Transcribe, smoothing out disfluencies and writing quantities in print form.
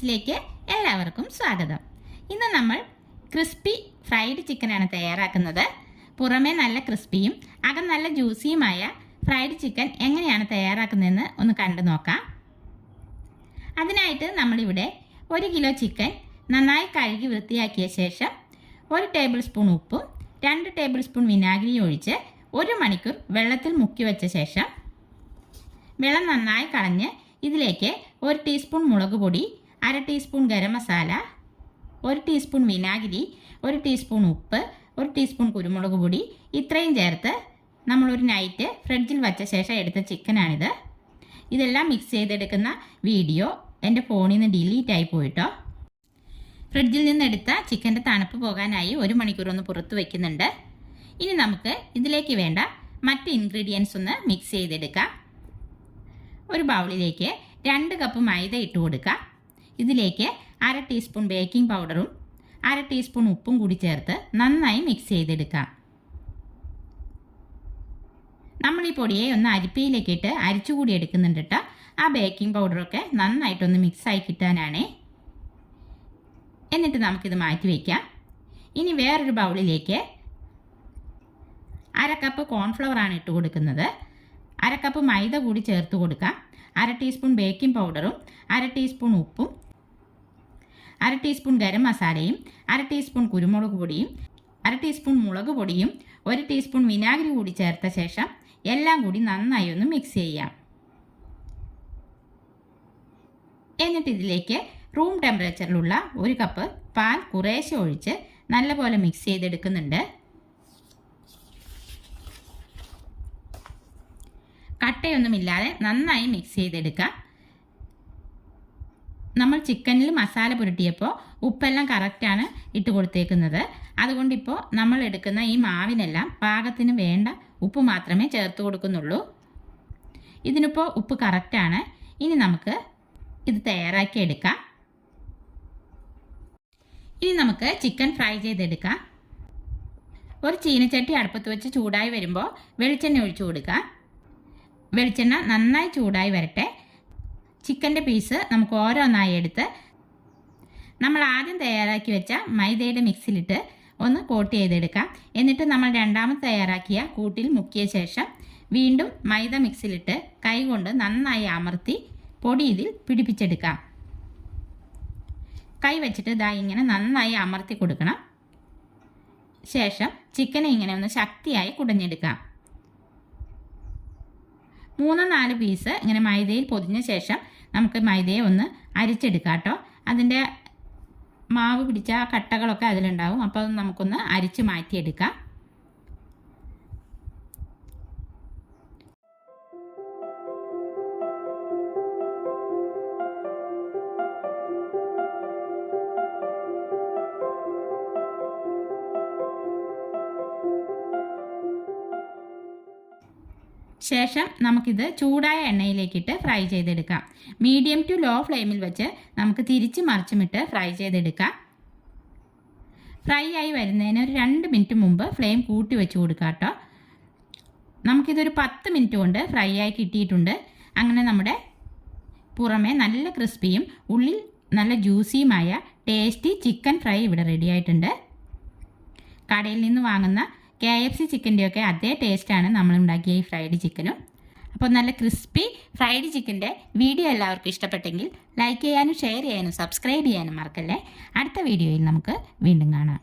ടിപ്സിലേക്ക് എല്ലാവർക്കും സ്വാഗതം. ഇന്ന് നമ്മൾ ക്രിസ്പി ഫ്രൈഡ് ചിക്കനാണ് തയ്യാറാക്കുന്നത്. പുറമേ നല്ല ക്രിസ്പിയും അകം നല്ല ജ്യൂസിയുമായ ഫ്രൈഡ് ചിക്കൻ എങ്ങനെയാണ് തയ്യാറാക്കുന്നതെന്ന് ഒന്ന് കണ്ടു നോക്കാം. അതിനായിട്ട് നമ്മളിവിടെ 1 കിലോ ചിക്കൻ നന്നായി കഴുകി വൃത്തിയാക്കിയ ശേഷം 1 ടേബിൾ സ്പൂൺ ഉപ്പും 2 ടേബിൾ സ്പൂൺ വിനാഗിരിയും ഒഴിച്ച് 1 മണിക്കൂർ വെള്ളത്തിൽ മുക്കി വെച്ച ശേഷം വെള്ളം നന്നായി കളഞ്ഞ് ഇതിലേക്ക് 1 ടീസ്പൂൺ മുളക് പൊടി, 1/2 ടീസ്പൂൺ ഗരം മസാല, 1 ടീസ്പൂൺ വിനാഗിരി, 1 ടീസ്പൂൺ ഉപ്പ്, 1 ടീസ്പൂൺ കുരുമുളക് പൊടി ഇത്രയും ചേർത്ത് നമ്മളൊരു നൈറ്റ് ഫ്രിഡ്ജിൽ വച്ച ശേഷം എടുത്ത ചിക്കനാണിത്. ഇതെല്ലാം മിക്സ് ചെയ്തെടുക്കുന്ന വീഡിയോ എൻ്റെ ഫോണിൽ നിന്ന് ഡിലീറ്റ് ആയി പോയിട്ടോ. ഫ്രിഡ്ജിൽ നിന്ന് എടുത്ത ചിക്കൻ്റെ തണുപ്പ് പോകാനായി 1 മണിക്കൂർ ഒന്ന് പുറത്ത് വയ്ക്കുന്നുണ്ട്. ഇനി നമുക്ക് ഇതിലേക്ക് വേണ്ട മറ്റ് ഇൻഗ്രീഡിയൻസ് ഒന്ന് മിക്സ് ചെയ്തെടുക്കാം. ഒരു ബൗളിലേക്ക് 2 കപ്പ് മൈദ ഇട്ട് കൊടുക്കുക. ഇതിലേക്ക് 1/2 ടീസ്പൂൺ ബേക്കിംഗ് പൗഡറും 1/2 ടീസ്പൂൺ ഉപ്പും കൂടി ചേർത്ത് നന്നായി മിക്സ് ചെയ്തെടുക്കാം. നമ്മൾ ഈ പൊടിയെ ഒന്ന് അരിപ്പയിലേക്ക് ഇട്ട് അരിച്ചുകൂടി എടുക്കുന്നുണ്ട് കേട്ടോ. ആ ബേക്കിംഗ് പൗഡറൊക്കെ നന്നായിട്ടൊന്ന് മിക്സായി കിട്ടാനാണ്. എന്നിട്ട് നമുക്കിത് മാറ്റി വയ്ക്കാം. ഇനി വേറൊരു ബൗളിലേക്ക് 1/2 കപ്പ് കോൺഫ്ലവർ ആണ് ഇട്ട് കൊടുക്കുന്നത്. 1/2 കപ്പ് മൈദ കൂടി ചേർത്ത് കൊടുക്കാം. 1/2 ടീസ്പൂൺ ബേക്കിംഗ് പൗഡറും 1/2 ടീസ്പൂൺ ഉപ്പും 1/2 ടീസ്പൂൺ ഗരം മസാലയും 1/2 ടീസ്പൂൺ കുരുമുളക് പൊടിയും 1/2 ടീസ്പൂൺ മുളക് പൊടിയും 1 ടീസ്പൂൺ വിനാഗിരി കൂടി ചേർത്ത ശേഷം എല്ലാം കൂടി നന്നായി ഒന്ന് മിക്സ് ചെയ്യാം. എന്നിട്ട് ഇതിലേക്ക് റൂം ടെമ്പറേച്ചറിലുള്ള 1 കപ്പ് പാൽ കുറേശ്ശെ ഒഴിച്ച് നല്ലപോലെ മിക്സ് ചെയ്തെടുക്കുന്നുണ്ട്. കട്ടയൊന്നുമില്ലാതെ നന്നായി മിക്സ് ചെയ്തെടുക്കാം. നമ്മൾ ചിക്കനിൽ മസാല പുരട്ടിയപ്പോൾ ഉപ്പെല്ലാം കറക്റ്റാണ് ഇട്ട് കൊടുത്തേക്കുന്നത്. അതുകൊണ്ടിപ്പോൾ നമ്മൾ എടുക്കുന്ന ഈ മാവിനെല്ലാം പാകത്തിന് വേണ്ട ഉപ്പ് മാത്രമേ ചേർത്ത് കൊടുക്കുന്നുള്ളൂ. ഇതിനിപ്പോൾ ഉപ്പ് കറക്റ്റാണ്. ഇനി നമുക്ക് ഇത് തയ്യാറാക്കി എടുക്കാം. ഇനി നമുക്ക് ചിക്കൻ ഫ്രൈ ചെയ്തെടുക്കാം. ഒരു ചീനച്ചട്ടി അടുപ്പത്ത് വെച്ച് ചൂടായി വരുമ്പോൾ വെളിച്ചെണ്ണ ഒഴിച്ചു കൊടുക്കാം. വെളിച്ചെണ്ണ നന്നായി ചൂടായി വരട്ടെ. ചിക്കൻ്റെ പീസ് നമുക്ക് ഓരോന്നായി എടുത്ത് നമ്മൾ ആദ്യം തയ്യാറാക്കി വെച്ച മൈദയുടെ മിക്സിലിട്ട് ഒന്ന് കോട്ട് ചെയ്തെടുക്കാം. എന്നിട്ട് നമ്മൾ രണ്ടാമത് തയ്യാറാക്കിയ കൂട്ടിൽ മുക്കിയ ശേഷം വീണ്ടും മൈദ മിക്സിലിട്ട് കൈകൊണ്ട് നന്നായി അമർത്തി പൊടി ഇതിൽ പിടിപ്പിച്ചെടുക്കാം. കൈ വെച്ചിട്ട് ഇതാ ഇങ്ങനെ നന്നായി അമർത്തി കൊടുക്കണം. ശേഷം ചിക്കനെ ഇങ്ങനെ ഒന്ന് ശക്തിയായി കുടഞ്ഞെടുക്കാം. 3-4 പീസ് ഇങ്ങനെ മൈദയിൽ പൊതിഞ്ഞ ശേഷം നമുക്ക് മൈദയെ ഒന്ന് അരിച്ചെടുക്കാം കേട്ടോ. അതിൻ്റെ മാവ് പിടിച്ച കട്ടകളൊക്കെ അതിലുണ്ടാവും. അപ്പോൾ അത് നമുക്കൊന്ന് അരിച്ച് മാറ്റിയെടുക്കാം. ശേഷം നമുക്കിത് ചൂടായ എണ്ണയിലേക്കിട്ട് ഫ്രൈ ചെയ്തെടുക്കാം. മീഡിയം ടു ലോ ഫ്ലെയിമിൽ വെച്ച് നമുക്ക് തിരിച്ച് മറിച്ചുമിട്ട് ഫ്രൈ ചെയ്തെടുക്കാം. ഫ്രൈ ആയി വരുന്നതിന് ഒരു 2 മിനിറ്റ് മുമ്പ് ഫ്ലെയിം കൂട്ടി വെച്ച് കൊടുക്കാം കേട്ടോ. നമുക്കിതൊരു 10 മിനിറ്റ് കൊണ്ട് ഫ്രൈ ആയി കിട്ടിയിട്ടുണ്ട്. അങ്ങനെ നമ്മുടെ പുറമേ നല്ല ക്രിസ്പിയും ഉള്ളിൽ നല്ല ജ്യൂസിയുമായ ടേസ്റ്റി ചിക്കൻ ഫ്രൈ ഇവിടെ റെഡി ആയിട്ടുണ്ട്. കടയിൽ നിന്ന് വാങ്ങുന്ന KFC ചിക്കൻ്റെയൊക്കെ അതേ ടേസ്റ്റാണ് നമ്മളുണ്ടാക്കിയ ഈ ഫ്രൈഡ് ചിക്കനും. അപ്പോൾ നല്ല ക്രിസ്പി ഫ്രൈഡ് ചിക്കൻ്റെ വീഡിയോ എല്ലാവർക്കും ഇഷ്ടപ്പെട്ടെങ്കിൽ ലൈക്ക് ചെയ്യാനും ഷെയർ ചെയ്യാനും സബ്സ്ക്രൈബ് ചെയ്യാനും മറക്കല്ലേ. അടുത്ത വീഡിയോയിൽ നമുക്ക് വീണ്ടും കാണാം.